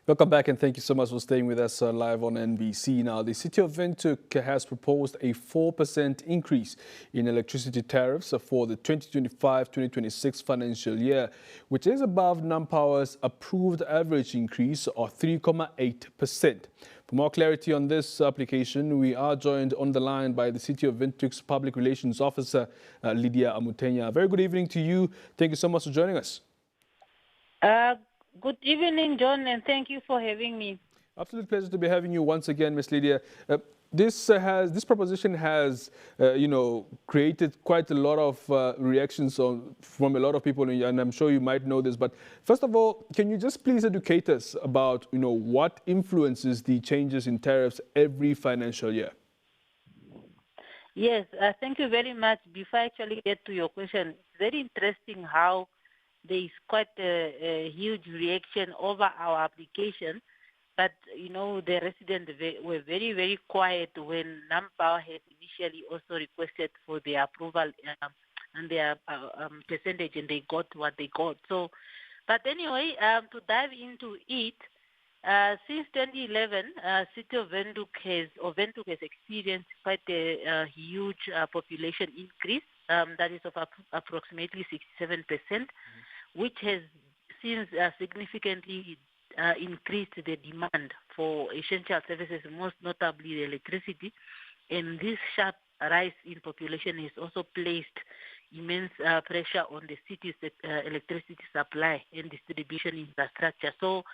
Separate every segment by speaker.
Speaker 1: Welcome back and thank you so much for staying with us live on NBC. Now, the City of Windhoek has proposed a 4% increase in electricity tariffs for the 2025-2026 financial year, which is above NamPower's approved average increase of 3.8%. For more clarity on this application, we are joined on the line by the City of Windhoek's Public Relations Officer, Lydia Amutenya. Very good evening to you. Thank you so much for joining us.
Speaker 2: Good evening, John, and thank you for having me.
Speaker 1: Absolute pleasure to be having you once again, Ms. Lydia. This proposition has, created quite a lot of reactions from a lot of people, and I'm sure you might know this. But first of all, can you just please educate us about, what influences the changes in tariffs every financial year?
Speaker 2: Yes, thank you very much. Before I actually get to your question, it's very interesting how there is quite a huge reaction over our application. But, the residents were very, very quiet when NamPower had initially also requested for their approval and their percentage, and they got what they got. So, but anyway, to dive into it, since 2011, City of Windhoek has experienced quite a huge population increase, that is of approximately 67%, which has since significantly increased the demand for essential services, most notably electricity. And this sharp rise in population has also placed immense pressure on the city's electricity supply and distribution infrastructure. So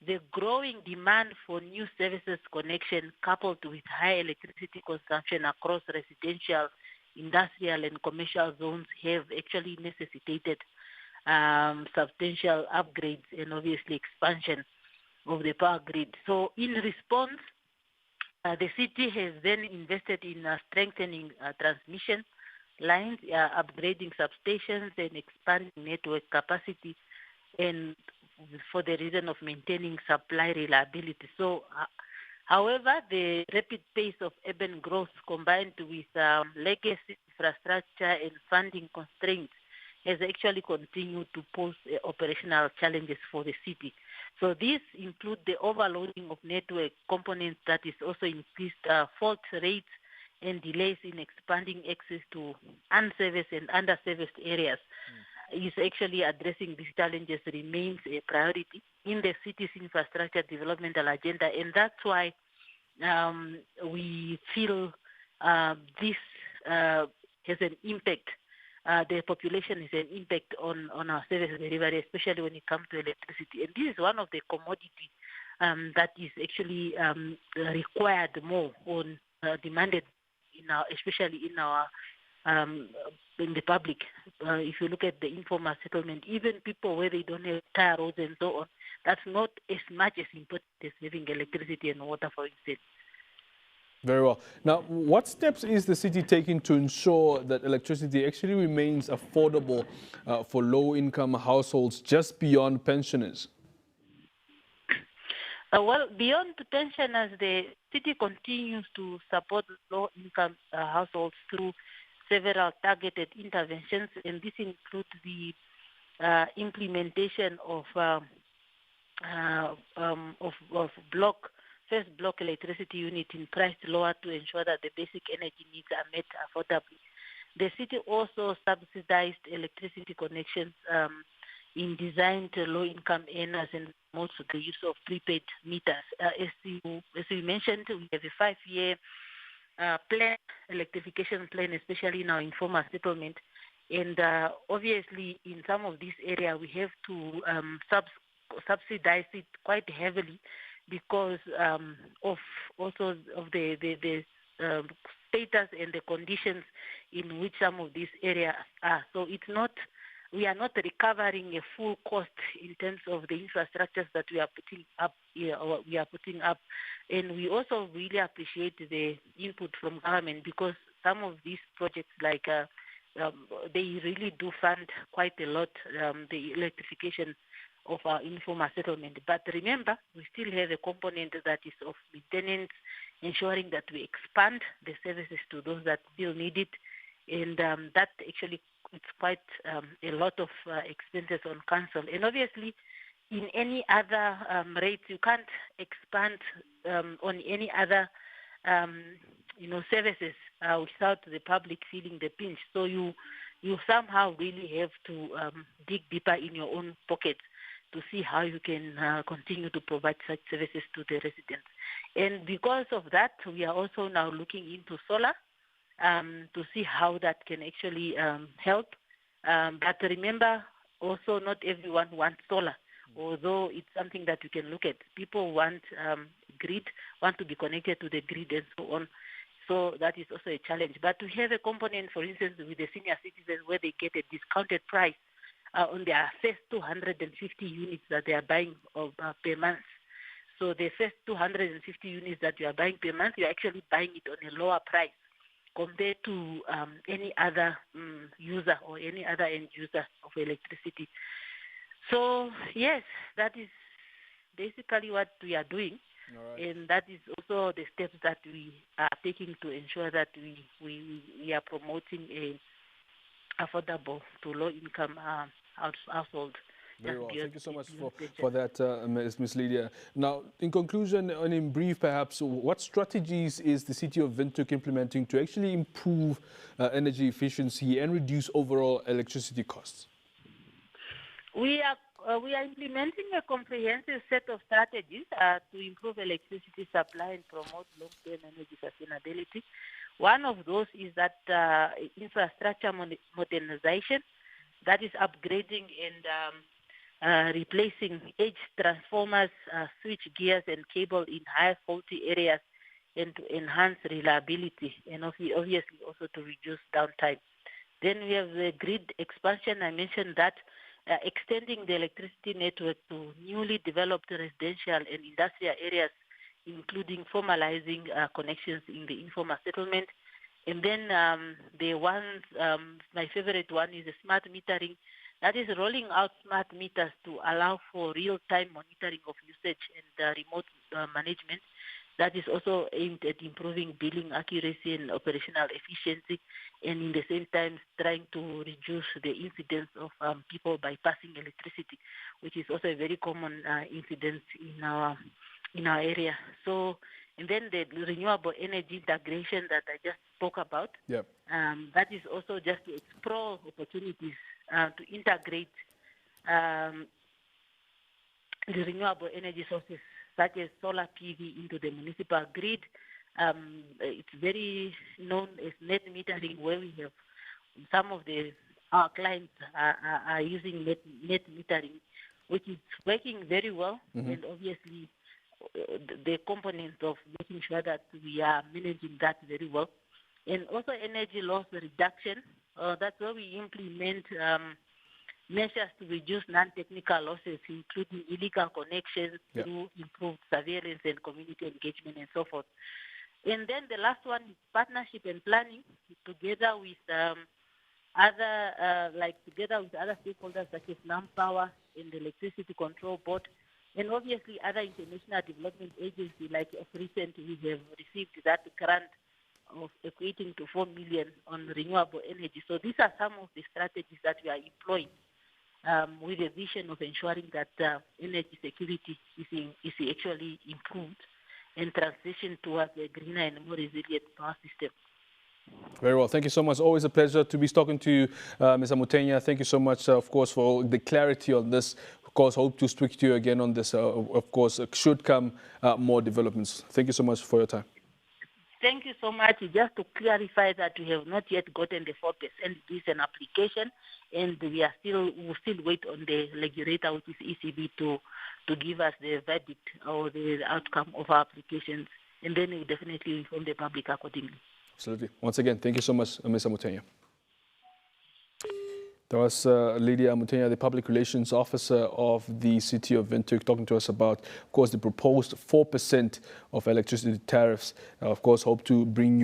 Speaker 2: the growing demand for new services connection, coupled with high electricity consumption across residential, industrial, and commercial zones, have actually necessitated substantial upgrades and obviously expansion of the power grid. So in response, the city has then invested in strengthening transmission lines, upgrading substations, and expanding network capacity, and for the reason of maintaining supply reliability. So, however, the rapid pace of urban growth combined with legacy infrastructure and funding constraints has actually continued to pose operational challenges for the city. So these include the overloading of network components that is also increased fault rates and delays in expanding access to unserviced and underserviced areas. Is actually addressing these challenges remains a priority in the city's infrastructure developmental agenda, and that's why we feel this has an impact. The population has an impact on our service delivery, especially when it comes to electricity. And this is one of the commodities that is actually required more on demanded especially in our in the public. If you look at the informal settlement, even people where they don't have tar roads and so on, that's not as much as important as having electricity and water, for instance.
Speaker 1: Very well. Now, what steps is the city taking to ensure that electricity actually remains affordable for low-income households just beyond pensioners?
Speaker 2: Well, beyond the pensioners, the city continues to support low-income households through several targeted interventions, and this includes the implementation of first block electricity unit in priced lower to ensure that the basic energy needs are met affordably. The city also subsidized electricity connections in designed to low-income earners and also the use of prepaid meters. As you mentioned, we have a 5-year electrification plan, especially in our informal settlement. And obviously, in some of these areas, we have to subsidize it quite heavily because of the status and the conditions in which some of these areas are. So we are not recovering a full cost in terms of the infrastructures that we are putting up. And we also really appreciate the input from government because some of these projects, like they really do fund quite a lot the electrification of our informal settlement. But remember, we still have a component that is of maintenance, ensuring that we expand the services to those that still need it. And that actually, it's quite a lot of expenses on council. And obviously, in any other rates. You can't expand on any other, services without the public feeling the pinch. So you somehow really have to dig deeper in your own pockets to see how you can continue to provide such services to the residents. And because of that, we are also now looking into solar to see how that can actually help. But remember, also not everyone wants solar, although it's something that you can look at. People want grid, want to be connected to the grid and so on. So that is also a challenge. But we have a component, for instance, with the senior citizens where they get a discounted price on their first 250 units that they are buying per month. So the first 250 units that you are buying per month, you are actually buying it on a lower price compared to any other user or any other end user of electricity. So, yes, that is basically what we are doing. Right. And that is also the steps that we are taking to ensure that we are promoting a affordable to low-income household.
Speaker 1: Very well. Thank you so much for that, Ms. Lydia. Now, in conclusion and in brief, perhaps, what strategies is the City of Windhoek implementing to actually improve energy efficiency and reduce overall electricity costs?
Speaker 2: We are implementing a comprehensive set of strategies to improve electricity supply and promote long-term energy sustainability. One of those is that infrastructure modernization, that is upgrading and replacing edge transformers, switch gears, and cable in high faulty areas, and to enhance reliability and obviously also to reduce downtime. Then we have the grid expansion. I mentioned that. Extending the electricity network to newly developed residential and industrial areas, including formalizing connections in the informal settlement. And then my favorite one is the smart metering. That is rolling out smart meters to allow for real-time monitoring of usage and remote management. That is also aimed at improving billing accuracy and operational efficiency, and in the same time trying to reduce the incidence of people bypassing electricity, which is also a very common incident in our area. So, and then the renewable energy integration that I just spoke about. Yep. That is also just to explore opportunities to integrate the renewable energy sources such as solar PV into the municipal grid. It's very known as net metering, where we have some of our clients are using net metering, which is working very well. Mm-hmm. And obviously the component of making sure that we are managing that very well. And also energy loss reduction. That's where we implement measures to reduce non-technical losses, including illegal connections, yep, through improved surveillance and community engagement and so forth. And then the last one is partnership and planning, together with other stakeholders such as NamPower and the Electricity Control Board, and obviously other international development agencies. Like of recent, we have received that grant of equating to 4 million on renewable energy. So these are some of the strategies that we are employing with a vision of ensuring that energy security is actually improved and transition towards a greener and more resilient power system.
Speaker 1: Very well. Thank you so much. Always a pleasure to be talking to you, Ms. Mutenya. Thank you so much, of course, for the clarity on this. Of course, hope to speak to you again on this. Of course, should come more developments. Thank you so much for your time.
Speaker 2: Thank you so much. Just to clarify that we have not yet gotten the 4%. It is an application, and we will still wait on the regulator, which is ECB, to give us the verdict or the outcome of our applications, and then we will definitely inform the public accordingly.
Speaker 1: Absolutely. Once again, thank you so much, Ms. Mutenya. That was Lydia Mutenya, the Public Relations Officer of the City of Windhoek, talking to us about, of course, the proposed 4% of electricity tariffs. Of course, hope to bring you